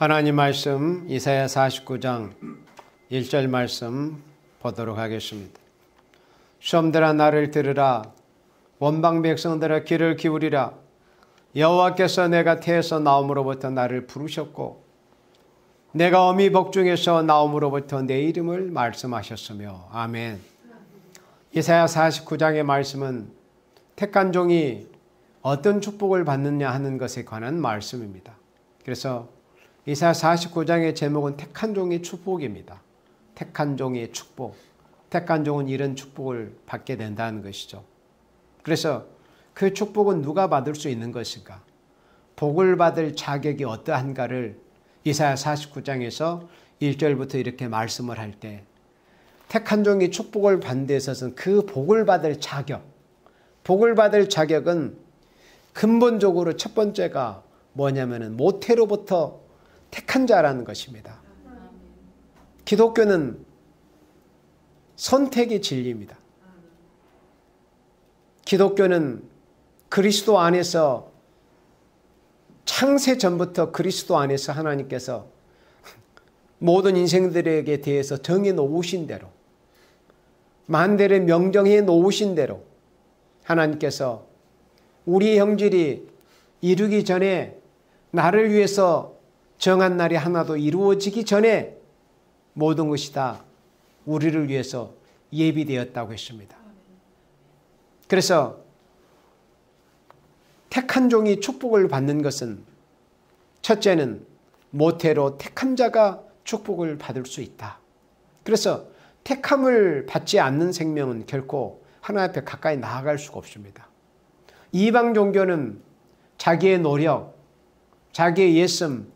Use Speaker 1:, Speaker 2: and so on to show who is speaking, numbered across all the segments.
Speaker 1: 하나님 말씀 이사야 49장 1절 말씀 보도록 하겠습니다. 시험들아 나를 들으라. 원방 백성들아 귀를 기울이라. 여호와께서 내가 태에서 나옴으로부터 나를 부르셨고 내가 어미 복중에서 나옴으로부터 내 이름을 말씀하셨으며. 아멘. 이사야 49장의 말씀은 택한 종이 어떤 축복을 받느냐 하는 것에 관한 말씀입니다. 그래서 이사야 49장의 제목은 택한 종의 축복입니다. 택한 종의 축복. 택한 종은 이런 축복을 받게 된다는 것이죠. 그래서 그 축복은 누가 받을 수 있는 것인가? 복을 받을 자격이 어떠한가를 이사야 49장에서 1절부터 이렇게 말씀을 할 때 택한 종이 축복을 받는 데 있어서는 그 복을 받을 자격, 복을 받을 자격은 근본적으로 첫 번째가 뭐냐면은 모태로부터 택한 자라는 것입니다. 기독교는 선택의 진리입니다. 기독교는 그리스도 안에서 창세 전부터 그리스도 안에서 하나님께서 모든 인생들에게 대해서 정해 놓으신 대로 만대를 명정해 놓으신 대로 하나님께서 우리 형질이 이루기 전에 나를 위해서 정한 날이 하나도 이루어지기 전에 모든 것이 다 우리를 위해서 예비되었다고 했습니다. 그래서 택한 종이 축복을 받는 것은 첫째는 모태로 택한 자가 축복을 받을 수 있다. 그래서 택함을 받지 않는 생명은 결코 하나님 앞에 가까이 나아갈 수가 없습니다. 이방 종교는 자기의 노력, 자기의 예씀,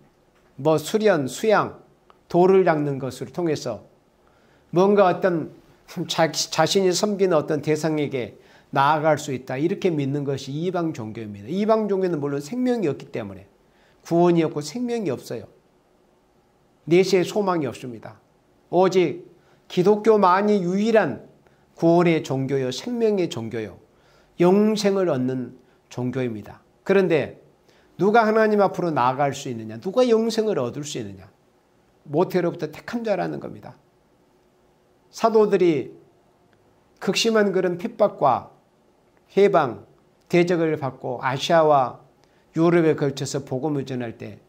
Speaker 1: 수련, 수양, 도를 닦는 것을 통해서 뭔가 어떤 자신이 섬기는 어떤 대상에게 나아갈 수 있다. 이렇게 믿는 것이 이방 종교입니다. 이방 종교는 물론 생명이 없기 때문에 구원이 없고 생명이 없어요. 내세의 소망이 없습니다. 오직 기독교만이 유일한 구원의 종교요, 생명의 종교요, 영생을 얻는 종교입니다. 그런데 누가 하나님 앞으로 나아갈 수 있느냐? 누가 영생을 얻을 수 있느냐? 모태로부터 택한 자라는 겁니다. 사도들이 극심한 그런 핍박과 해방, 대적을 받고 아시아와 유럽에 걸쳐서 복음을 전할 때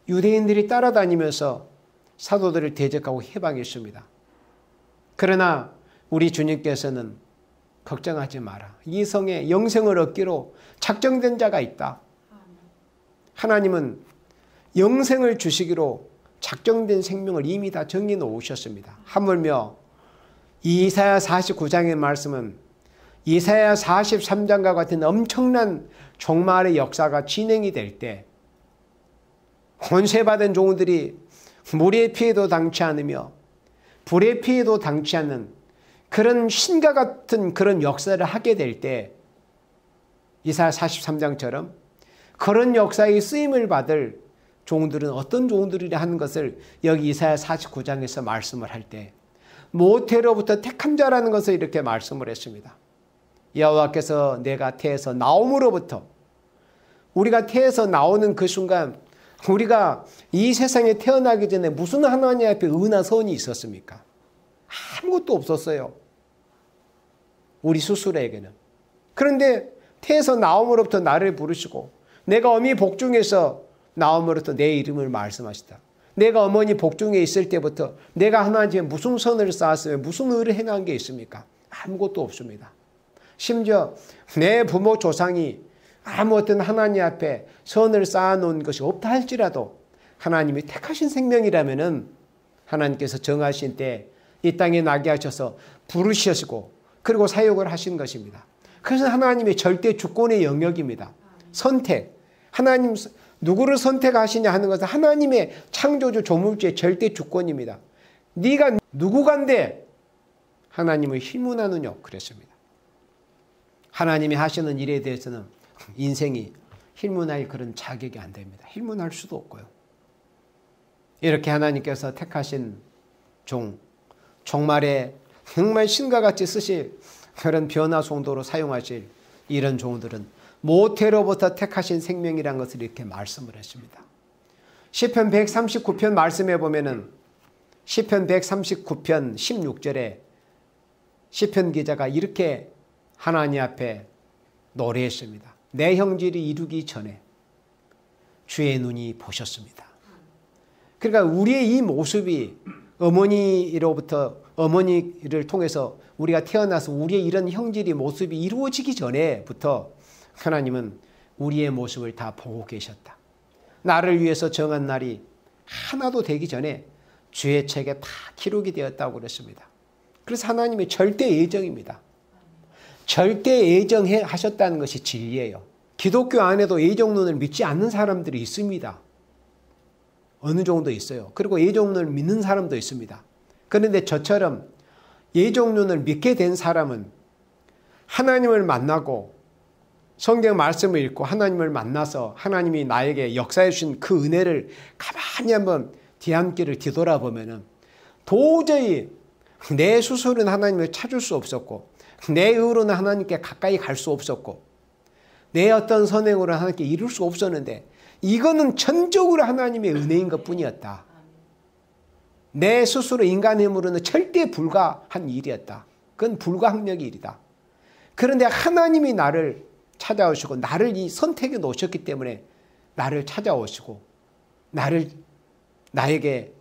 Speaker 1: 유대인들이 따라다니면서 사도들을 대적하고 해방했습니다. 그러나 우리 주님께서는 걱정하지 마라. 이 성에 영생을 얻기로 작정된 자가 있다. 하나님은 영생을 주시기로 작정된 생명을 이미 다 정해 놓으셨습니다. 하물며 이사야 49장의 말씀은 이사야 43장과 같은 엄청난 종말의 역사가 진행이 될 때 권세받은 종들이 물의 피해도 당치 않으며 불의 피해도 당치 않는 그런 신과 같은 그런 역사를 하게 될 때 이사야 43장처럼 그런 역사의 쓰임을 받을 종들은 어떤 종들이라 하는 것을 여기 이사야 49장에서 말씀을 할 때 모태로부터 택한 자라는 것을 이렇게 말씀을 했습니다. 여호와께서 내가 태에서 나옴으로부터, 우리가 태에서 나오는 그 순간 우리가 이 세상에 태어나기 전에 무슨 하나님 앞에 의나 선이 있었습니까? 아무것도 없었어요. 우리 스스로에게는. 그런데 태에서 나옴으로부터 나를 부르시고 내가 어미 복중에서 나옴으로부터 내 이름을 말씀하시다. 내가 어머니 복중에 있을 때부터 내가 하나님께 무슨 선을 쌓았으며 무슨 의를 행한 게 있습니까? 아무것도 없습니다. 심지어 내 부모 조상이 아무 어떤 하나님 앞에 선을 쌓아놓은 것이 없다 할지라도 하나님이 택하신 생명이라면은 하나님께서 정하신 때 이 땅에 나게 하셔서 부르시고 그리고 사역을 하신 것입니다. 그래서 하나님의 절대 주권의 영역입니다. 선택. 하나님 누구를 선택하시냐 하는 것은 하나님의 창조주 조물주의 절대 주권입니다. 네가 누구간데 하나님을 힐문하느냐 그랬습니다. 하나님이 하시는 일에 대해서는 인생이 힐문할 그런 자격이 안 됩니다. 힐문할 수도 없고요. 이렇게 하나님께서 택하신 종말에 정말 신과 같이 쓰실 그런 변화송도로 사용하실 이런 종들은 모태로부터 택하신 생명이라는 것을 이렇게 말씀을 했습니다. 시편 139편 말씀해 보면은 시편 139편 16절에 시편 기자가 이렇게 하나님 앞에 노래했습니다. 내 형질이 이루기 전에 주의 눈이 보셨습니다. 그러니까 우리의 이 모습이 어머니를 통해서 우리가 태어나서 우리의 이런 형질이 모습이 이루어지기 전에부터 하나님은 우리의 모습을 다 보고 계셨다. 나를 위해서 정한 날이 하나도 되기 전에 주의 책에 다 기록이 되었다고 그랬습니다. 그래서 하나님의 절대 예정입니다. 절대 예정하셨다는 것이 진리예요. 기독교 안에도 예정론을 믿지 않는 사람들이 있습니다. 어느 정도 있어요. 그리고 예정론을 믿는 사람도 있습니다. 그런데 저처럼 예정론을 믿게 된 사람은 하나님을 만나고 성경 말씀을 읽고 하나님을 만나서 하나님이 나에게 역사해 주신 그 은혜를 가만히 한번 뒤안길을 뒤돌아보면 도저히 내 스스로는 하나님을 찾을 수 없었고 내 의로는 하나님께 가까이 갈 수 없었고 내 어떤 선행으로 하나님께 이룰 수 없었는데 이거는 전적으로 하나님의 은혜인 것뿐이었다. 내 스스로 인간의 힘으로는 절대 불가한 일이었다. 그건 불가항력의 일이다. 그런데 하나님이 나를 찾아오시고 나를 이 선택에 놓으셨기 때문에 나를 찾아오시고 나에게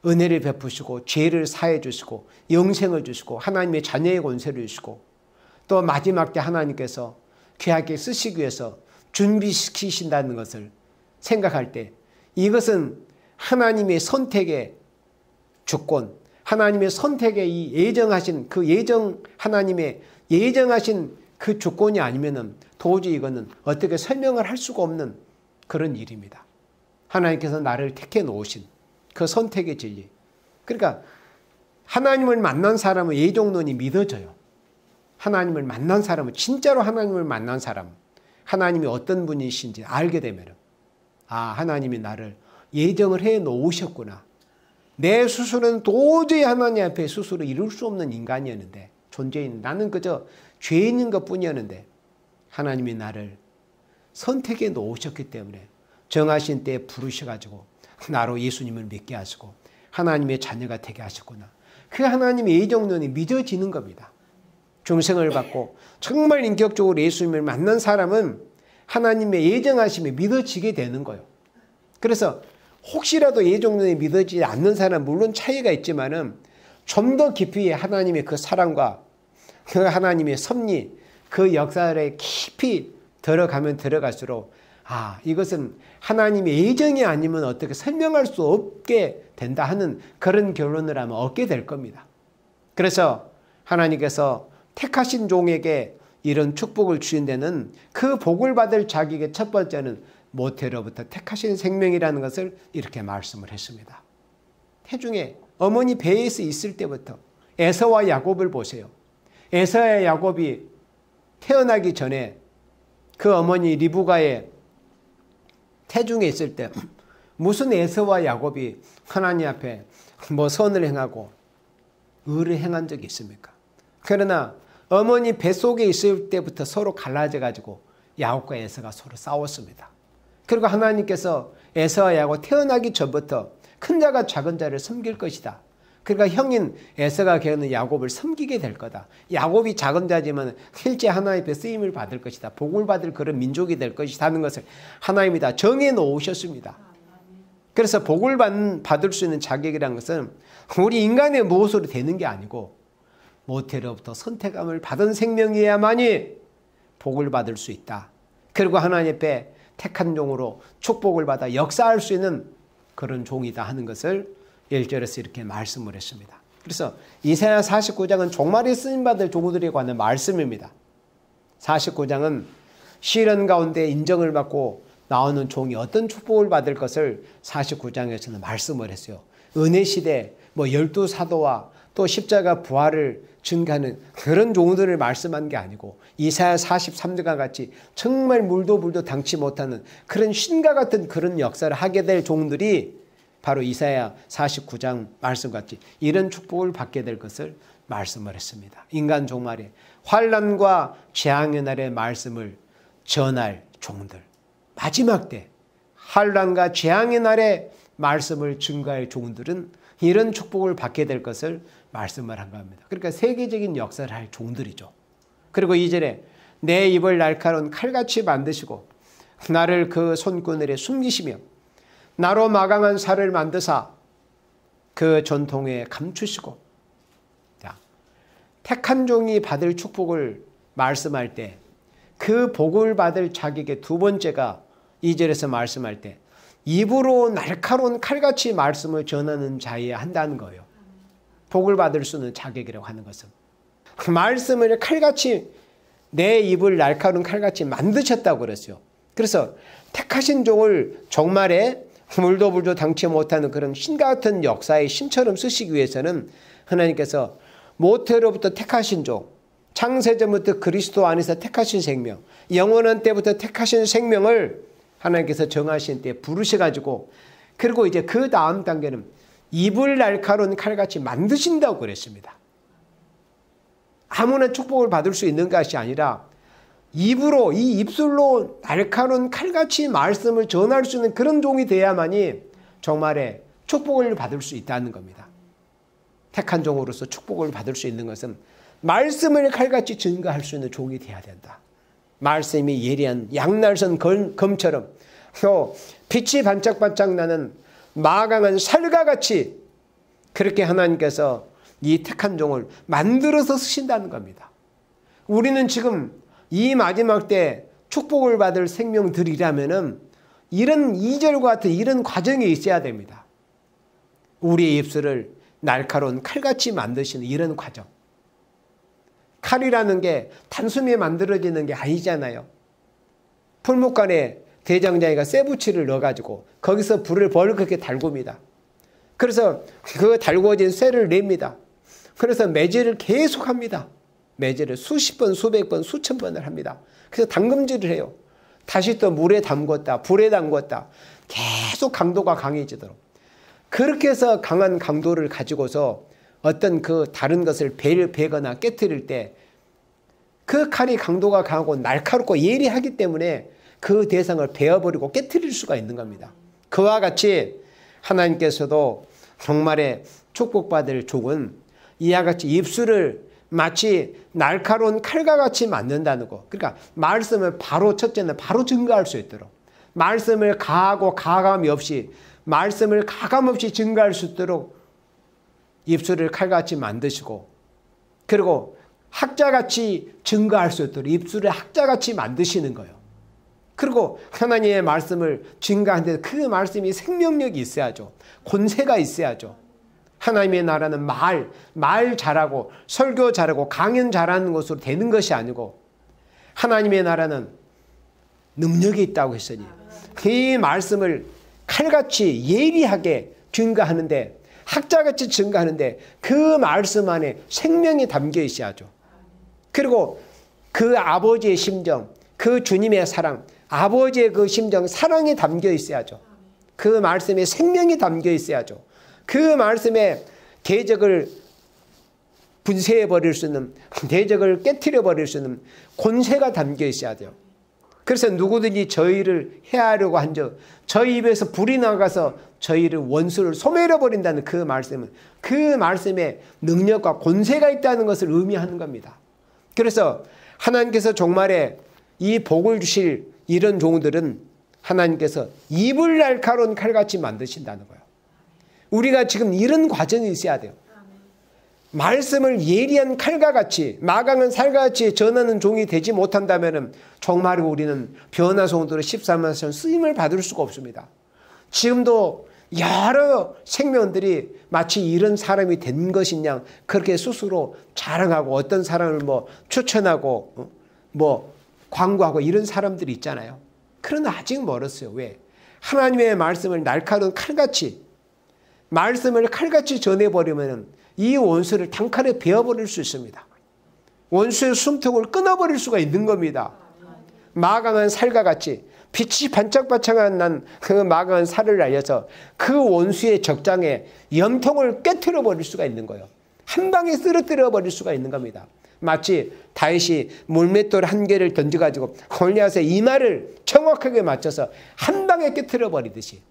Speaker 1: 은혜를 베푸시고 죄를 사해 주시고 영생을 주시고 하나님의 자녀의 권세를 주시고 또 마지막 때 하나님께서 귀하게 쓰시기 위해서 준비시키신다는 것을 생각할 때 이것은 하나님의 선택의 주권, 하나님의 선택의 이 예정하신 그 하나님의 예정하신 그 주권이 아니면은 도저히 이거는 어떻게 설명을 할 수가 없는 그런 일입니다. 하나님께서 나를 택해 놓으신 그 선택의 진리. 그러니까 하나님을 만난 사람은 예정론이 믿어져요. 하나님을 만난 사람은 진짜로 하나님을 만난 사람, 하나님이 어떤 분이신지 알게 되면 하나님이 나를 예정을 해 놓으셨구나. 내 스스로는 도저히 하나님 앞에 스스로 이룰 수 없는 인간이었는데 존재인 나는 그저 죄인인 것뿐이었는데 하나님이 나를 선택해 놓으셨기 때문에 정하신 때에 부르셔가지고 나로 예수님을 믿게 하시고 하나님의 자녀가 되게 하셨구나. 그 하나님의 예정론이 믿어지는 겁니다. 중생을 받고 정말 인격적으로 예수님을 만난 사람은 하나님의 예정하심이 믿어지게 되는 거예요. 그래서 혹시라도 예정론이 믿어지지 않는 사람은 물론 차이가 있지만은 좀 더 깊이 하나님의 그 사랑과 그 하나님의 섭리, 그 역사에 깊이 들어가면 들어갈수록 이것은 하나님의 예정이 아니면 어떻게 설명할 수 없게 된다 하는 그런 결론을 아마 얻게 될 겁니다. 그래서 하나님께서 택하신 종에게 이런 축복을 주신 데는 그 복을 받을 자격의 첫 번째는 모태로부터 택하신 생명이라는 것을 이렇게 말씀을 했습니다. 태중에 어머니 배에서 있을 때부터 에서와 야곱을 보세요. 에서와 야곱이 태어나기 전에 그 어머니 리브가의 태중에 있을 때 무슨 에서와 야곱이 하나님 앞에 선을 행하고 의를 행한 적이 있습니까? 그러나 어머니 뱃속에 있을 때부터 서로 갈라져 가지고 야곱과 에서가 서로 싸웠습니다. 그리고 하나님께서 에서와 야곱 태어나기 전부터 큰 자가 작은 자를 섬길 것이다. 그러니까 형인 에서가 걔는 야곱을 섬기게 될 거다. 야곱이 작은 자지만 실제 하나님의 쓰임을 받을 것이다. 복을 받을 그런 민족이 될 것이다 하는 것을 하나님이 다 정해 놓으셨습니다. 그래서 복을 받을 수 있는 자격이라는 것은 우리 인간의 무엇으로 되는 게 아니고 모태로부터 선택함을 받은 생명이어야만이 복을 받을 수 있다. 그리고 하나님 앞에 택한 종으로 축복을 받아 역사할 수 있는 그런 종이다 하는 것을 1절에서 이렇게 말씀을 했습니다. 그래서 이사야 49장은 종말에 쓰임받을 종들에 관한 말씀입니다. 49장은 시련 가운데 인정을 받고 나오는 종이 어떤 축복을 받을 것을 49장에서는 말씀을 했어요. 은혜시대 12사도와 또 십자가 부활을 증가하는 그런 종들을 말씀한 게 아니고 이사야 43장과 같이 정말 물도 당치 못하는 그런 신과 같은 그런 역사를 하게 될 종들이 바로 이사야 49장 말씀같이 이런 축복을 받게 될 것을 말씀을 했습니다. 인간 종말에 환난과 재앙의 날의 말씀을 전할 종들, 마지막 때 환난과 재앙의 날에 말씀을 증거할 종들은 이런 축복을 받게 될 것을 말씀을 한 겁니다. 그러니까 세계적인 역사를 할 종들이죠. 그리고 2절에 내 입을 날카로운 칼같이 만드시고 나를 그 손그늘에 숨기시며 나로 마강한 살을 만드사 그 전통에 감추시고. 자, 택한 종이 받을 축복을 말씀할 때 그 복을 받을 자격의 두 번째가 2절에서 말씀할 때 입으로 날카로운 칼같이 말씀을 전하는 자여야 한다는 거예요. 복을 받을 수 있는 자격이라고 하는 것은 말씀을 칼같이 내 입을 날카로운 칼같이 만드셨다고 그랬어요. 그래서 택하신 종을 정말에 물도 불도 당치 못하는 그런 신과 같은 역사의 신처럼 쓰시기 위해서는 하나님께서 모태로부터 택하신 종, 창세전부터 그리스도 안에서 택하신 생명, 영원한 때부터 택하신 생명을 하나님께서 정하신 때 부르셔가지고, 그리고 이제 그 다음 단계는 입을 날카로운 칼같이 만드신다고 그랬습니다. 아무나 축복을 받을 수 있는 것이 아니라 입으로, 이 입술로 날카로운 칼같이 말씀을 전할 수 있는 그런 종이 돼야만이 정말의 축복을 받을 수 있다는 겁니다. 택한 종으로서 축복을 받을 수 있는 것은 말씀을 칼같이 증거할 수 있는 종이 돼야 된다. 말씀이 예리한 양날선 검처럼 또 빛이 반짝반짝 나는 마강한 살과 같이 그렇게 하나님께서 이 택한 종을 만들어서 쓰신다는 겁니다. 우리는 지금 이 마지막 때 축복을 받을 생명들이라면은 이런 2절과 같은 이런 과정이 있어야 됩니다. 우리의 입술을 날카로운 칼같이 만드시는 이런 과정. 칼이라는 게 단숨에 만들어지는 게 아니잖아요. 풀무간에 대장장이가 쇠붙이를 넣어가지고 거기서 불을 벌겋게 달굽니다. 그래서 그 달구어진 쇠를 냅니다. 그래서 매질을 계속합니다. 매질을 수십 번, 수백 번, 수천 번을 합니다. 그래서 담금질을 해요. 다시 또 물에 담궜다, 불에 담궜다. 계속 강도가 강해지도록. 그렇게 해서 강한 강도를 가지고서 어떤 그 다른 것을 베거나 깨트릴 때 그 칼이 강도가 강하고 날카롭고 예리하기 때문에 그 대상을 베어버리고 깨트릴 수가 있는 겁니다. 그와 같이 하나님께서도 정말의 축복받을 종은 이와 같이 입술을 마치 날카로운 칼과 같이 만든다는 거. 그러니까 말씀을 바로 첫째는 바로 증거할 수 있도록 말씀을 가하고 가감이 없이 말씀을 가감없이 증거할 수 있도록 입술을 칼같이 만드시고 그리고 학자같이 증거할 수 있도록 입술을 학자같이 만드시는 거예요. 그리고 하나님의 말씀을 증거하는데 그 말씀이 생명력이 있어야죠. 권세가 있어야죠. 하나님의 나라는 말 잘하고 설교 잘하고 강연 잘하는 것으로 되는 것이 아니고 하나님의 나라는 능력이 있다고 했으니 이 말씀을 칼같이 예리하게 증거하는데 학자같이 증거하는데 그 말씀 안에 생명이 담겨 있어야죠. 그리고 그 아버지의 심정, 그 주님의 사랑, 아버지의 그 심정, 사랑이 담겨 있어야죠. 그 말씀에 생명이 담겨 있어야죠. 그 말씀에 대적을 분쇄해버릴 수 있는, 대적을 깨트려버릴 수 있는 권세가 담겨 있어야 돼요. 그래서 누구든지 저희를 해하려고 한 적, 저희 입에서 불이 나가서 저희를 원수를 소멸해버린다는 그 말씀은 그 말씀에 능력과 권세가 있다는 것을 의미하는 겁니다. 그래서 하나님께서 정말에 이 복을 주실 이런 종들은 하나님께서 입을 날카로운 칼같이 만드신다는 거예요. 우리가 지금 이런 과정이 있어야 돼요. 말씀을 예리한 칼과 같이 마강한 살과 같이 전하는 종이 되지 못한다면 정말 우리는 변화송도로 13만선 쓰임을 받을 수가 없습니다. 지금도 여러 생명들이 마치 이런 사람이 된 것이냐 그렇게 스스로 자랑하고 어떤 사람을 추천하고 광고하고 이런 사람들이 있잖아요. 그러나 아직 멀었어요. 왜? 하나님의 말씀을 날카로운 칼같이 말씀을 칼같이 전해버리면 이 원수를 단칼에 베어버릴 수 있습니다. 원수의 숨통을 끊어버릴 수가 있는 겁니다. 마강한 살과 같이 빛이 반짝반짝한 난 그 마강한 살을 날려서 그 원수의 적장에 염통을 깨트려 버릴 수가 있는 거예요. 한 방에 쓰러뜨려 버릴 수가 있는 겁니다. 마치 다윗이 물맷돌 한 개를 던져가지고 골리앗의 이마를 정확하게 맞춰서 한 방에 깨트려 버리듯이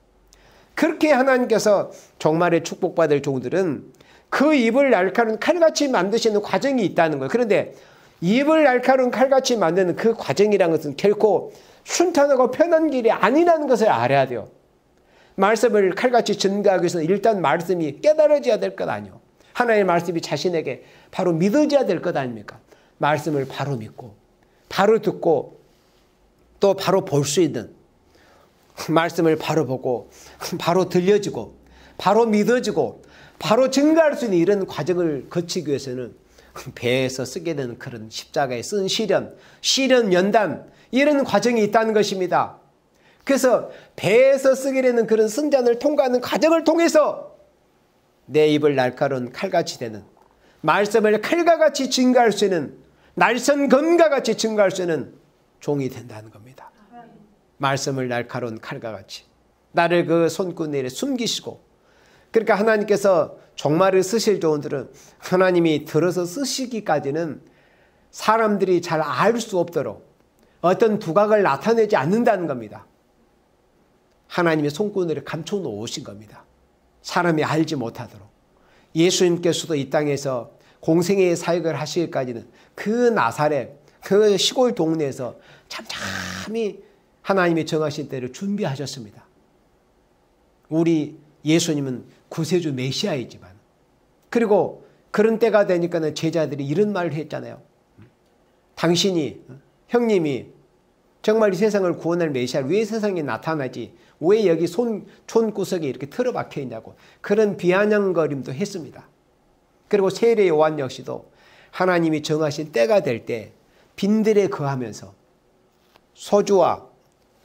Speaker 1: 그렇게 하나님께서 종말에 축복받을 종들은 그 입을 날카로운 칼같이 만드시는 과정이 있다는 거예요. 그런데 입을 날카로운 칼같이 만드는 그 과정이라는 것은 결코 순탄하고 편한 길이 아니라는 것을 알아야 돼요. 말씀을 칼같이 전가하기 위해서는 일단 말씀이 깨달아져야 될 것 아니에요. 하나님의 말씀이 자신에게 바로 믿어져야 될 것 아닙니까? 말씀을 바로 믿고 바로 듣고 또 바로 볼 수 있는, 말씀을 바로 보고 바로 들려지고 바로 믿어지고 바로 증가할 수 있는 이런 과정을 거치기 위해서는 배에서 쓰게 되는 그런 십자가에 쓴 시련 연단, 이런 과정이 있다는 것입니다. 그래서 배에서 쓰게 되는 그런 승잔을 통과하는 과정을 통해서 내 입을 날카로운 칼같이 되는, 말씀을 칼과 같이 증가할 수 있는, 날선 검과 같이 증가할 수 있는 종이 된다는 겁니다. 말씀을 날카로운 칼과 같이 나를 그 손구니에 숨기시고, 그러니까 하나님께서 종말을 쓰실 종들은 하나님이 들어서 쓰시기까지는 사람들이 잘 알 수 없도록 어떤 두각을 나타내지 않는다는 겁니다. 하나님의 손구니를 감춰 놓으신 겁니다. 사람이 알지 못하도록. 예수님께서도 이 땅에서 공생애의 사역을 하시기까지는 그 나사렛, 그 시골 동네에서 잠잠히 하나님이 정하신 때를 준비하셨습니다. 우리 예수님은 구세주 메시아이지만, 그리고 그런 때가 되니까는 제자들이 이런 말을 했잖아요. 당신이, 형님이 정말 이 세상을 구원할 메시아 왜 세상에 나타나지, 왜 여기 촌구석에 이렇게 틀어박혀 있냐고 그런 비아냥거림도 했습니다. 그리고 세례 요한 역시도 하나님이 정하신 때가 될 때 빈들에 거하면서 소주와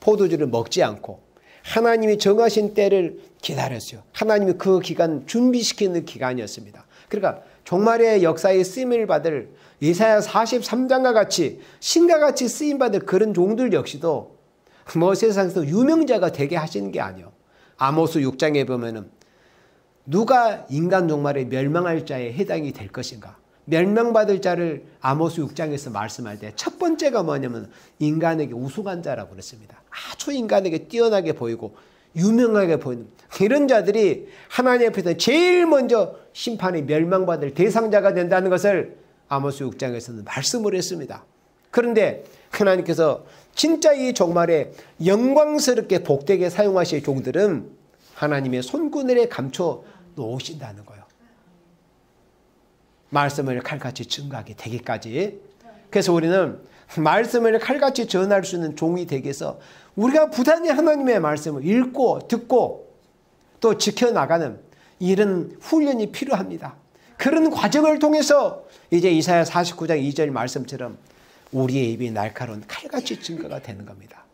Speaker 1: 포도주를 먹지 않고 하나님이 정하신 때를 기다렸어요. 하나님이 그 기간 준비시키는 기간이었습니다. 그러니까 종말의 역사에 쓰임을 받을 이사야 43장과 같이 신과 같이 쓰임받을 그런 종들 역시도 뭐 세상에서 유명자가 되게 하시는 게 아니에요. 아모스 6장에 보면은 누가 인간 종말에 멸망할 자에 해당이 될 것인가, 멸망받을 자를 아모스 6장에서 말씀할 때 첫 번째가 뭐냐면 인간에게 우수한 자라고 그랬습니다. 아주 인간에게 뛰어나게 보이고 유명하게 보이는 이런 자들이 하나님 앞에서 제일 먼저 심판에 멸망받을 대상자가 된다는 것을 아모스 6장에서는 말씀을 했습니다. 그런데 하나님께서 진짜 이 종말에 영광스럽게 복되게 사용하실 종들은 하나님의 손구늘에 감춰 놓으신다는 거예요. 말씀을 칼같이 증거하게 되기까지. 그래서 우리는 말씀을 칼같이 전할 수 있는 종이 되기 위해서 우리가 부단히 하나님의 말씀을 읽고 듣고 또 지켜나가는 이런 훈련이 필요합니다. 그런 과정을 통해서 이제 이사야 49장 2절 말씀처럼 우리의 입이 날카로운 칼같이 증거가 되는 겁니다.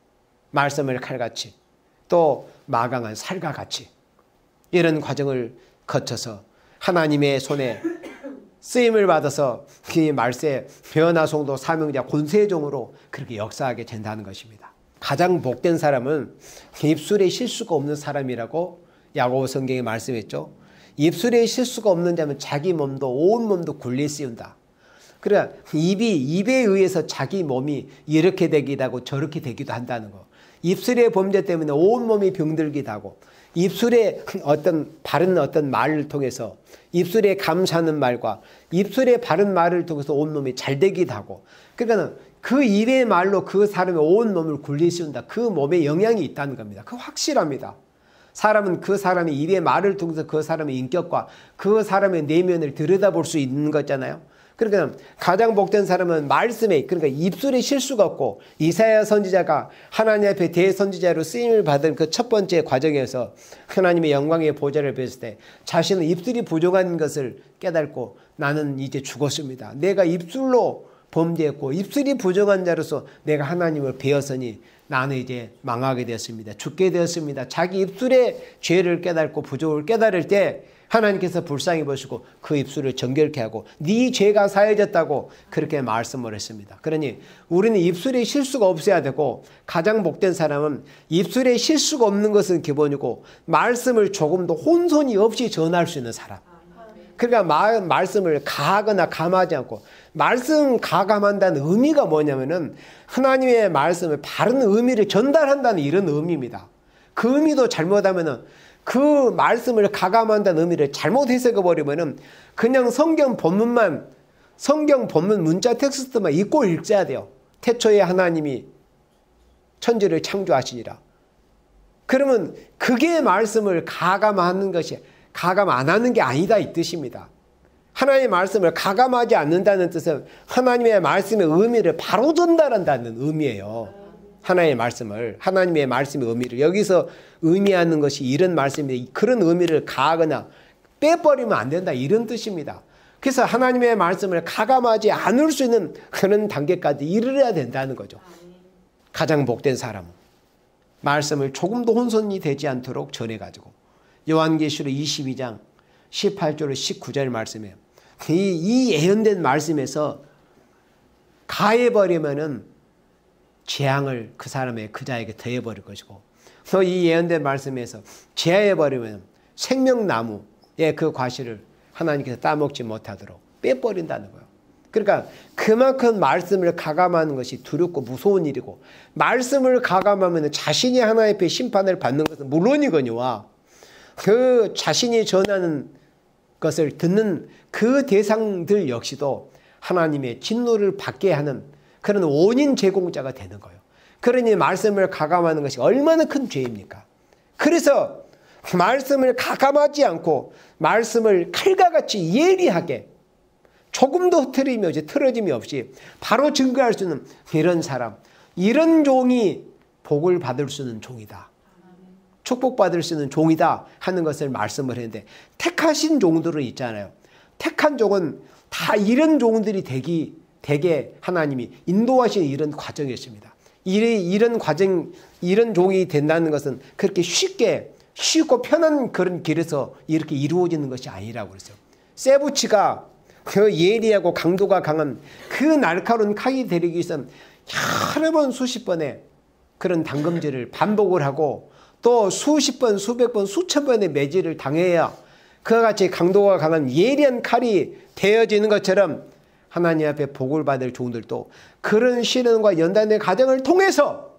Speaker 1: 말씀을 칼같이, 또 마강한 살과 같이 이런 과정을 거쳐서 하나님의 손에 쓰임을 받아서 그 말세 변화송도 사명자 권세종으로 그렇게 역사하게 된다는 것입니다. 가장 복된 사람은 입술에 실수가 없는 사람이라고 야고보 성경에 말씀했죠. 입술에 실수가 없는 자면 자기 몸도 온 몸도 굴리 씌운다. 그래 입에 의해서 자기 몸이 이렇게 되기도 하고 저렇게 되기도 한다는 거. 입술의 범죄 때문에 온 몸이 병들기도 하고, 입술에 바른 말을 통해서 입술에 감사하는 말과 입술에 바른 말을 통해서 온 몸이 잘 되기도 하고, 그러니까 그 입의 말로 그 사람의 온 몸을 굴리 씌운다. 그 몸에 영향이 있다는 겁니다. 그거 확실합니다. 사람은 그 사람의 입의 말을 통해서 그 사람의 인격과 그 사람의 내면을 들여다볼 수 있는 거잖아요. 그러니까 가장 복된 사람은 말씀에, 그러니까 입술에 실수가 없고, 이사야 선지자가 하나님 앞에 대선지자로 쓰임을 받은 그 첫 번째 과정에서 하나님의 영광의 보좌를 뵀을 때 자신은 입술이 부족한 것을 깨닫고 나는 이제 죽었습니다. 내가 입술로 범죄했고 입술이 부족한 자로서 내가 하나님을 배웠으니 나는 이제 망하게 되었습니다. 죽게 되었습니다. 자기 입술의 죄를 깨닫고 부족을 깨달을 때 하나님께서 불쌍히 보시고 그 입술을 정결케 하고 네 죄가 사해졌다고 그렇게 말씀을 했습니다. 그러니 우리는 입술에 실수가 없어야 되고, 가장 복된 사람은 입술에 실수가 없는 것은 기본이고 말씀을 조금도 혼선이 없이 전할 수 있는 사람. 그러니까 말씀을 가하거나 감하지 않고, 말씀 가감한다는 의미가 뭐냐면은 하나님의 말씀을 바른 의미를 전달한다는 이런 의미입니다. 그 의미도 잘못하면은 그 말씀을 가감한다는 의미를 잘못 해석해 버리면은 그냥 성경 본문 문자 텍스트만 읽고 읽어야 돼요. 태초에 하나님이 천지를 창조하시니라. 그러면 그게 말씀을 가감하는 것이 가감 안 하는 게 아니다 이 뜻입니다. 하나님의 말씀을 가감하지 않는다는 뜻은 하나님의 말씀의 의미를 바로 전달한다는 의미예요. 하나님의 말씀의 의미를 여기서 의미하는 것이 이런 말씀인데 그런 의미를 가하거나 빼버리면 안 된다 이런 뜻입니다. 그래서 하나님의 말씀을 가감하지 않을 수 있는 그런 단계까지 이르러야 된다는 거죠. 가장 복된 사람은 말씀을 조금도 혼선이 되지 않도록 전해가지고 요한계시록 22장 18절 19절 말씀에 이 예언된 말씀에서 가해버리면은 재앙을 그 사람의 그 자에게 더해버릴 것이고 또 이 예언된 말씀에서 제하해버리면 생명나무의 그 과실을 하나님께서 따먹지 못하도록 빼버린다는 거예요. 그러니까 그만큼 말씀을 가감하는 것이 두렵고 무서운 일이고 말씀을 가감하면 자신이 하나님 앞에 심판을 받는 것은 물론이거니와 그 자신이 전하는 것을 듣는 그 대상들 역시도 하나님의 진노를 받게 하는 그런 원인 제공자가 되는 거예요. 그러니 말씀을 가감하는 것이 얼마나 큰 죄입니까? 그래서 말씀을 가감하지 않고 말씀을 칼과 같이 예리하게 조금도 흐트림이 없이 틀어짐이 없이 바로 증거할 수 있는 이런 사람, 이런 종이 복을 받을 수 있는 종이다. 축복받을 수 있는 종이다 하는 것을 말씀을 했는데 택하신 종들은 있잖아요. 택한 종은 다 이런 종들이 되게 하나님이 인도하시는 이런 과정이었습니다. 이런 과정, 이런 종이 된다는 것은 그렇게 쉽고 편한 그런 길에서 이렇게 이루어지는 것이 아니라고 그랬어요. 세부치가 그 예리하고 강도가 강한 그 날카로운 칼이 되기 위해서는 여러 번 수십 번의 그런 당금질을 반복을 하고 또 수십 번, 수백 번, 수천 번의 매질을 당해야 그와 같이 강도가 강한 예리한 칼이 되어지는 것처럼 하나님 앞에 복을 받을 종들도 그런 시련과 연단의 과정을 통해서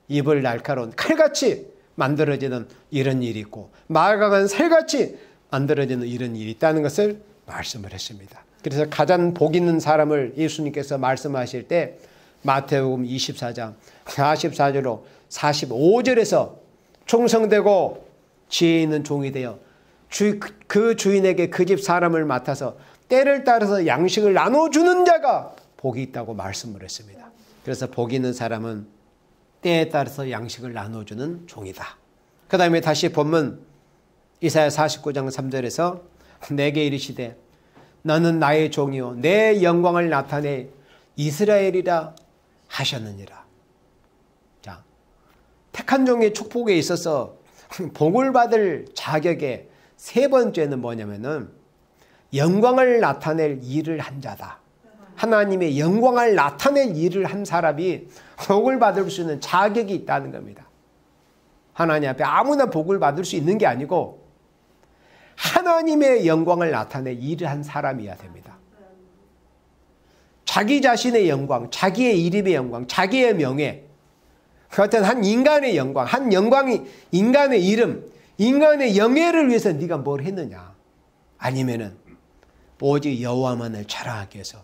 Speaker 1: 입을 날카로운 칼같이 만들어지는 이런 일이 있고 마가간 살같이 만들어지는 이런 일이 있다는 것을 말씀을 했습니다. 그래서 가장 복 있는 사람을 예수님께서 말씀하실 때 마태복음 24장 44절로 45절에서 충성되고 지혜 있는 종이 되어 그 주인에게 그 집 사람을 맡아서 때를 따라서 양식을 나눠주는 자가 복이 있다고 말씀을 했습니다. 그래서 복 있는 사람은 때에 따라서 양식을 나눠주는 종이다. 그 다음에 다시 본문 이사야 49장 3절에서 내게 이르시되 너는 나의 종이요 내 영광을 나타내 이스라엘이라 하셨느니라. 자, 택한 종의 축복에 있어서 복을 받을 자격의 세 번째는 뭐냐면은 영광을 나타낼 일을 한 자다. 하나님의 영광을 나타낼 일을 한 사람이 복을 받을 수 있는 자격이 있다는 겁니다. 하나님 앞에 아무나 복을 받을 수 있는 게 아니고 하나님의 영광을 나타낼 일을 한 사람이어야 됩니다. 자기 자신의 영광, 자기의 이름의 영광, 자기의 명예, 그 어떤 한 인간의 영광, 한 영광이 인간의 이름, 인간의 영예를 위해서 네가 뭘 했느냐? 아니면은 오직 여호와만을 자랑하기 위해서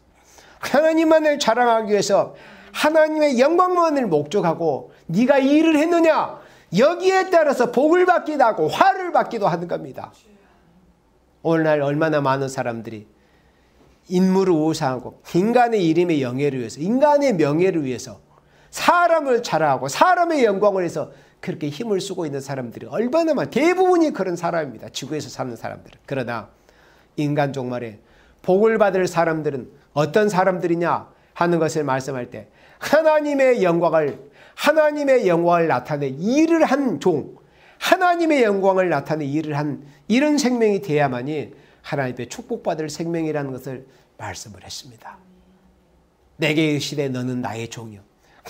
Speaker 1: 하나님만을 자랑하기 위해서 하나님의 영광만을 목적하고 네가 이 일을 했느냐? 여기에 따라서 복을 받기도 하고 화를 받기도 하는 겁니다. 오늘날 얼마나 많은 사람들이 인물을 우상하고 인간의 이름의 영예를 위해서 인간의 명예를 위해서 사람을 자랑하고 사람의 영광을 위해서 그렇게 힘을 쓰고 있는 사람들이 얼마나 많아. 대부분이 그런 사람입니다. 지구에서 사는 사람들은. 그러나 인간 종말에 복을 받을 사람들은 어떤 사람들이냐 하는 것을 말씀할 때 하나님의 영광을 나타내 일을 한 종, 하나님의 영광을 나타내 일을 한 이런 생명이 돼야만이 하나님의 축복받을 생명이라는 것을 말씀을 했습니다. 내게 이르시되 너는 나의 종이요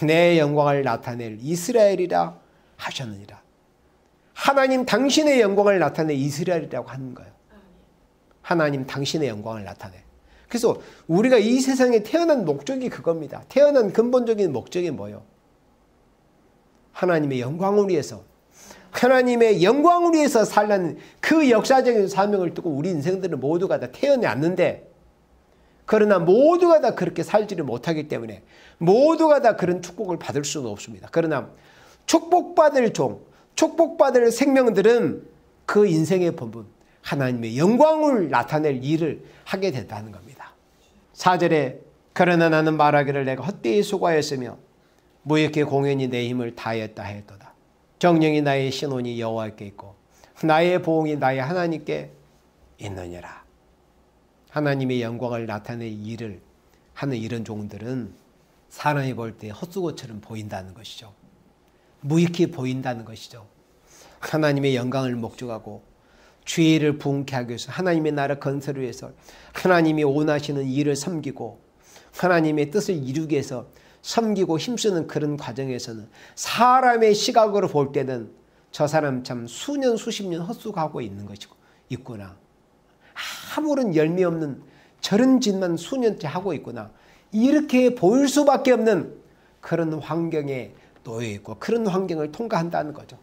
Speaker 1: 내 영광을 나타낼 이스라엘이라 하셨느니라. 하나님 당신의 영광을 나타내 이스라엘이라고 하는 거예요. 하나님 당신의 영광을 나타내. 그래서 우리가 이 세상에 태어난 목적이 그겁니다. 태어난 근본적인 목적이 뭐예요? 하나님의 영광을 위해서 하나님의 영광을 위해서 살라는 그 역사적인 사명을 두고 우리 인생들은 모두가 다 태어났는데, 그러나 모두가 다 그렇게 살지를 못하기 때문에 모두가 다 그런 축복을 받을 수는 없습니다. 그러나 축복받을 종, 축복받을 생명들은 그 인생의 본분, 하나님의 영광을 나타낼 일을 하게 된다는 겁니다. 4절에 그러나 나는 말하기를 내가 헛되이 수고하였으며 무익히 공연히 내 힘을 다했다 하였도다. 정령이 나의 신혼이 여호와께 있고 나의 보응이 나의 하나님께 있느니라. 하나님의 영광을 나타낼 일을 하는 이런 종들은 사람이 볼 때 헛수고처럼 보인다는 것이죠. 무익히 보인다는 것이죠. 하나님의 영광을 목적하고 죄를 부응케 하기 위해서 하나님의 나라 건설을 위해서 하나님이 원하시는 일을 섬기고 하나님의 뜻을 이루기 위해서 섬기고 힘쓰는 그런 과정에서는 사람의 시각으로 볼 때는 저 사람 참 수년 수십 년 헛수고하고 있는 것이고 있구나. 아무런 열매 없는 저런 짓만 수년째 하고 있구나. 이렇게 보일 수밖에 없는 그런 환경에 놓여 있고 그런 환경을 통과한다는 거죠.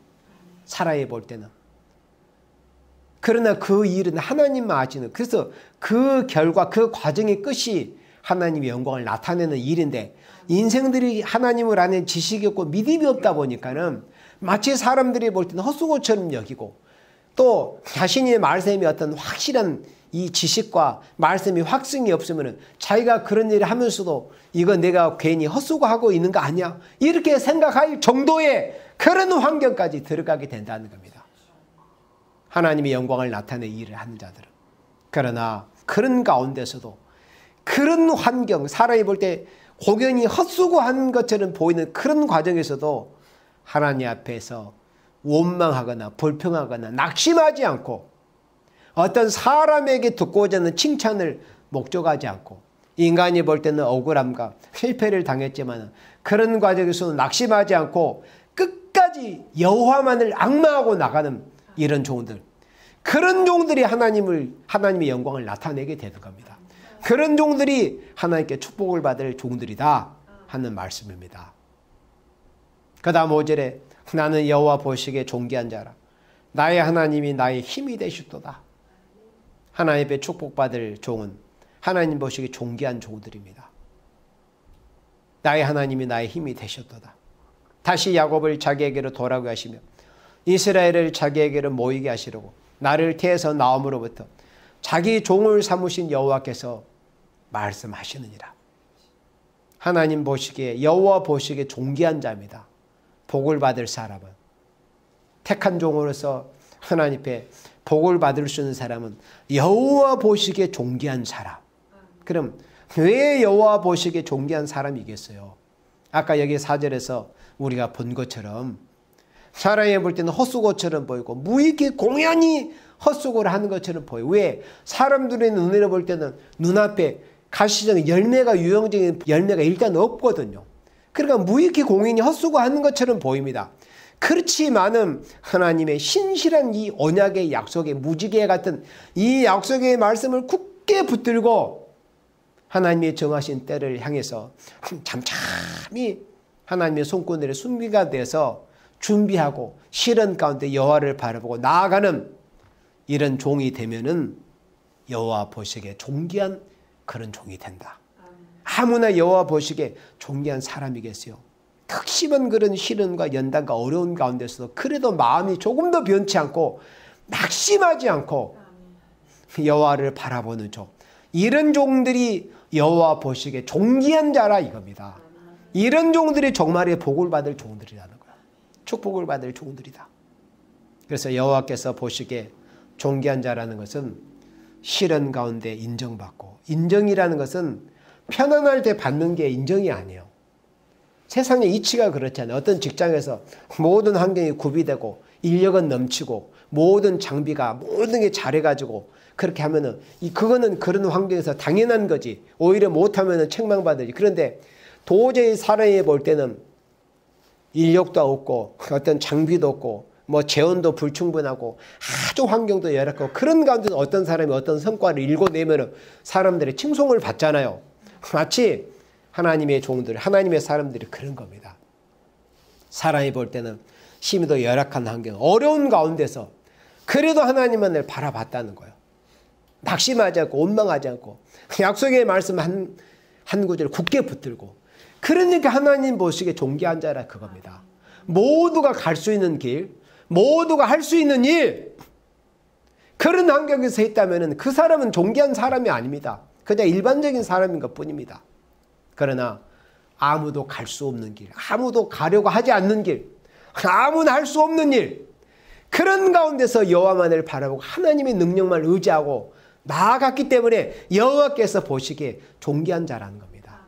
Speaker 1: 사람이 볼 때는. 그러나 그 일은 하나님만 아시는, 그래서 그 결과 그 과정의 끝이 하나님의 영광을 나타내는 일인데, 인생들이 하나님을 아는 지식이 없고 믿음이 없다 보니까는 마치 사람들이 볼 때는 헛수고처럼 여기고, 또 자신의 말씀이 어떤 확실한 이 지식과 말씀이 확증이 없으면 자기가 그런 일을 하면서도 이거 내가 괜히 헛수고하고 있는 거 아니야? 이렇게 생각할 정도의 그런 환경까지 들어가게 된다는 겁니다. 하나님의 영광을 나타내 일을 하는 자들은. 그러나 그런 가운데서도 그런 환경, 사람이 볼 때 공연히 헛수고한 것처럼 보이는 그런 과정에서도 하나님 앞에서 원망하거나 불평하거나 낙심하지 않고 어떤 사람에게 듣고자 하는 칭찬을 목적하지 않고, 인간이 볼 때는 억울함과 실패를 당했지만 그런 과정에서는 낙심하지 않고 끝까지 여호와만을 앙망하고 나가는 이런 종들, 그런 종들이 하나님의 영광을 나타내게 되는 겁니다. 그런 종들이 하나님께 축복을 받을 종들이다 하는 말씀입니다. 그 다음 5절에 나는 여호와 보시기에 존귀한 자라. 나의 하나님이 나의 힘이 되시도다. 하나님의 축복받을 종은 하나님 보시기에 존귀한 종들입니다. 나의 하나님이 나의 힘이 되셨도다. 다시 야곱을 자기에게로 돌아오게 하시며 이스라엘을 자기에게로 모이게 하시려고 나를 태에서 나옴으로부터 자기 종을 삼으신 여호와께서 말씀하시느니라. 하나님 보시기에, 여호와 보시기에 존귀한 자입니다. 복을 받을 사람은, 택한 종으로서 하나님 앞에 복을 받을 수 있는 사람은 여호와 보시기에 존귀한 사람. 그럼 왜 여호와 보시기에 존귀한 사람이겠어요? 아까 여기 4절에서 우리가 본 것처럼 사람이 볼 때는 헛수고처럼 보이고 무익히 공연히 헛수고를 하는 것처럼 보여요. 왜? 사람들의 눈으로 볼 때는 눈앞에 가시적인 열매가, 유형적인 열매가 일단 없거든요. 그러니까 무익히 공연히 헛수고하는 것처럼 보입니다. 그렇지만은 하나님의 신실한 이 언약의 약속의 무지개 같은 이 약속의 말씀을 굳게 붙들고 하나님의 정하신 때를 향해서 잠잠히 하나님의 손권들의 순비가 돼서 준비하고 시련 가운데 여호와를 바라보고 나아가는 이런 종이 되면은 여호와 보시기에 존귀한 그런 종이 된다. 아무나 여호와 보시기에 존귀한 사람이겠어요. 극심한 그런 시련과 연단과 어려운 가운데서도 그래도 마음이 조금 더 변치 않고 낙심하지 않고 여호와를 바라보는 종, 이런 종들이 여호와 보시기에 존귀한 자라 이겁니다. 이런 종들이 정말의 복을 받을 종들이라는 거야. 축복을 받을 종들이다. 그래서 여호와께서 보시기에 존귀한 자라는 것은 시련 가운데 인정받고, 인정이라는 것은 편안할 때 받는 게 인정이 아니에요. 세상의 이치가 그렇잖아요. 어떤 직장에서 모든 환경이 구비되고 인력은 넘치고 모든 장비가 모든 게 잘해가지고 그렇게 하면은 그거는 그런 환경에서 당연한 거지. 오히려 못하면은 책망받으지. 그런데 도저히 사람이 볼 때는 인력도 없고 어떤 장비도 없고 뭐 재원도 불충분하고 아주 환경도 열악하고 그런 가운데 어떤 사람이 어떤 성과를 일궈내면은 사람들의 칭송을 받잖아요. 마치 하나님의 종들, 하나님의 사람들이 그런 겁니다. 사람이 볼 때는 힘이 더 열악한 환경, 어려운 가운데서 그래도 하나님만을 바라봤다는 거예요. 낙심하지 않고 원망하지 않고 약속의 말씀 한 구절 굳게 붙들고, 그러니까 하나님 보시기에 존귀한 자라 그겁니다. 모두가 갈 수 있는 길, 모두가 할 수 있는 일, 그런 환경에서 했다면 그 사람은 존귀한 사람이 아닙니다. 그냥 일반적인 사람인 것뿐입니다. 그러나 아무도 갈 수 없는 길, 아무도 가려고 하지 않는 길, 아무나 할 수 없는 일, 그런 가운데서 여호와만을 바라보고 하나님의 능력만 의지하고 나아갔기 때문에 여호와께서 보시기에 존귀한 자라는 겁니다.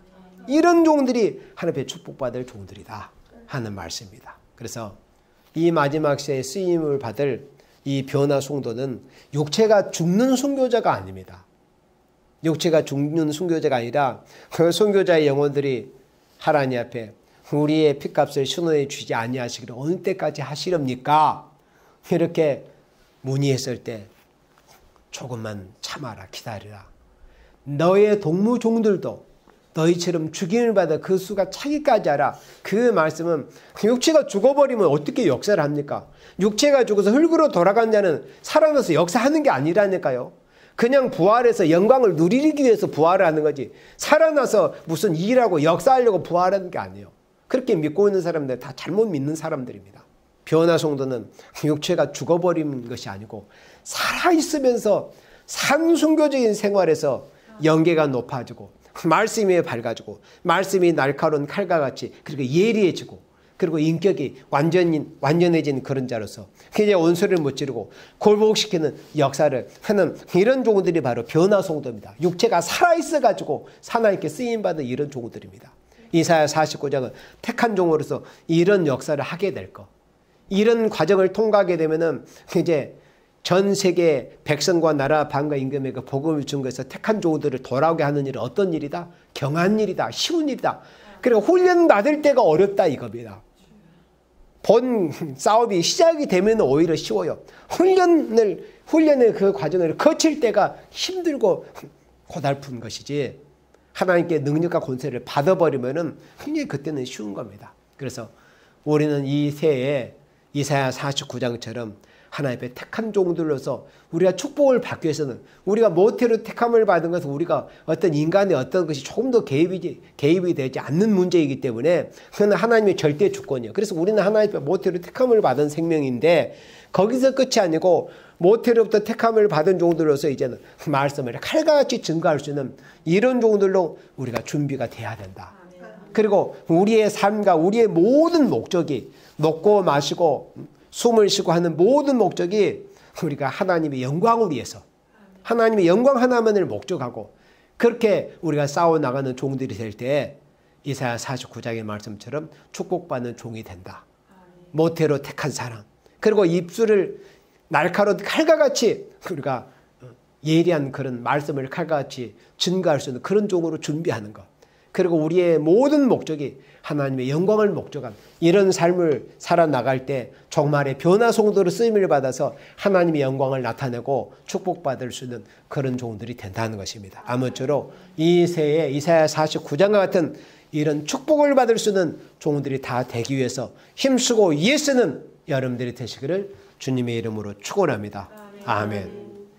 Speaker 1: 이런 종들이 하나님의 축복받을 종들이다 하는 말씀입니다. 그래서 이 마지막 시대에 쓰임을 받을 이 변화 성도는 육체가 죽는 순교자가 아닙니다. 육체가 죽는 순교자가 아니라 그 순교자의 영혼들이 하나님 앞에 우리의 핏값을 신원해 주지 아니하시기를 어느 때까지 하시렵니까? 이렇게 문의했을 때 조금만 참아라, 기다리라. 너의 동무종들도 너희처럼 죽임을 받아 그 수가 차기까지 하라. 그 말씀은 육체가 죽어버리면 어떻게 역사를 합니까? 육체가 죽어서 흙으로 돌아간 자는 살아나서 역사하는 게 아니라니까요. 그냥 부활해서 영광을 누리기 위해서 부활을 하는 거지, 살아나서 무슨 일하고 역사하려고 부활하는 게 아니에요. 그렇게 믿고 있는 사람들 다 잘못 믿는 사람들입니다. 변화 성도는 육체가 죽어버린 것이 아니고 살아있으면서 산순교적인 생활에서 영계가 높아지고 말씀이 밝아지고 말씀이 날카로운 칼과 같이 그리고 예리해지고 그리고 인격이 완전해진 그런 자로서 이제 원수를 무찌르고 굴복시키는 역사를 하는 이런 종들이 바로 변화 성도입니다. 육체가 살아있어가지고 사나이께 쓰임받은 이런 종들입니다. 이사야 49장은 택한 종으로서 이런 역사를 하게 될 것, 이런 과정을 통과하게 되면은 이제 전 세계 백성과 나라 방과 임금에게 복음을 준 것에서 택한 종들을 돌아오게 하는 일은 어떤 일이다? 경한 일이다. 쉬운 일이다. 그리고 훈련 받을 때가 어렵다 이겁니다. 본 싸움이 시작이 되면 오히려 쉬워요. 훈련의 그 과정을 거칠 때가 힘들고 고달픈 것이지, 하나님께 능력과 권세를 받아버리면은 굉장히 그때는 쉬운 겁니다. 그래서 우리는 이 새해 이사야 49장처럼 하나님의 택한 종들로서 우리가 축복을 받기 위해서는 우리가 모태로 택함을 받은 것은 우리가 어떤 인간의 어떤 것이 조금 더 개입이 되지 않는 문제이기 때문에 그건 하나님의 절대 주권이에요. 그래서 우리는 하나님의 모태로 택함을 받은 생명인데 거기서 끝이 아니고 모태로부터 택함을 받은 종들로서 이제는 말씀을 칼과 같이 증거할 수 있는 이런 종들로 우리가 준비가 돼야 된다. 그리고 우리의 삶과 우리의 모든 목적이 먹고 마시고 숨을 쉬고 하는 모든 목적이 우리가 하나님의 영광을 위해서, 하나님의 영광 하나만을 목적하고 그렇게 우리가 싸워나가는 종들이 될 때 이사야 49장의 말씀처럼 축복받는 종이 된다. 모태로 택한 사랑, 그리고 입술을 날카로운 칼과 같이 우리가 예리한 그런 말씀을 칼과 같이 증거할 수 있는 그런 종으로 준비하는 것, 그리고 우리의 모든 목적이 하나님의 영광을 목적한 이런 삶을 살아나갈 때 정말의 변화 성도로 쓰임을 받아서 하나님의 영광을 나타내고 축복받을 수 있는 그런 종들이 된다는 것입니다. 아무쪼록 이 새해 이사야 49장과 같은 이런 축복을 받을 수 있는 종들이 다 되기 위해서 힘쓰고 애쓰는 여러분들이 되시기를 주님의 이름으로 축원합니다. 아멘.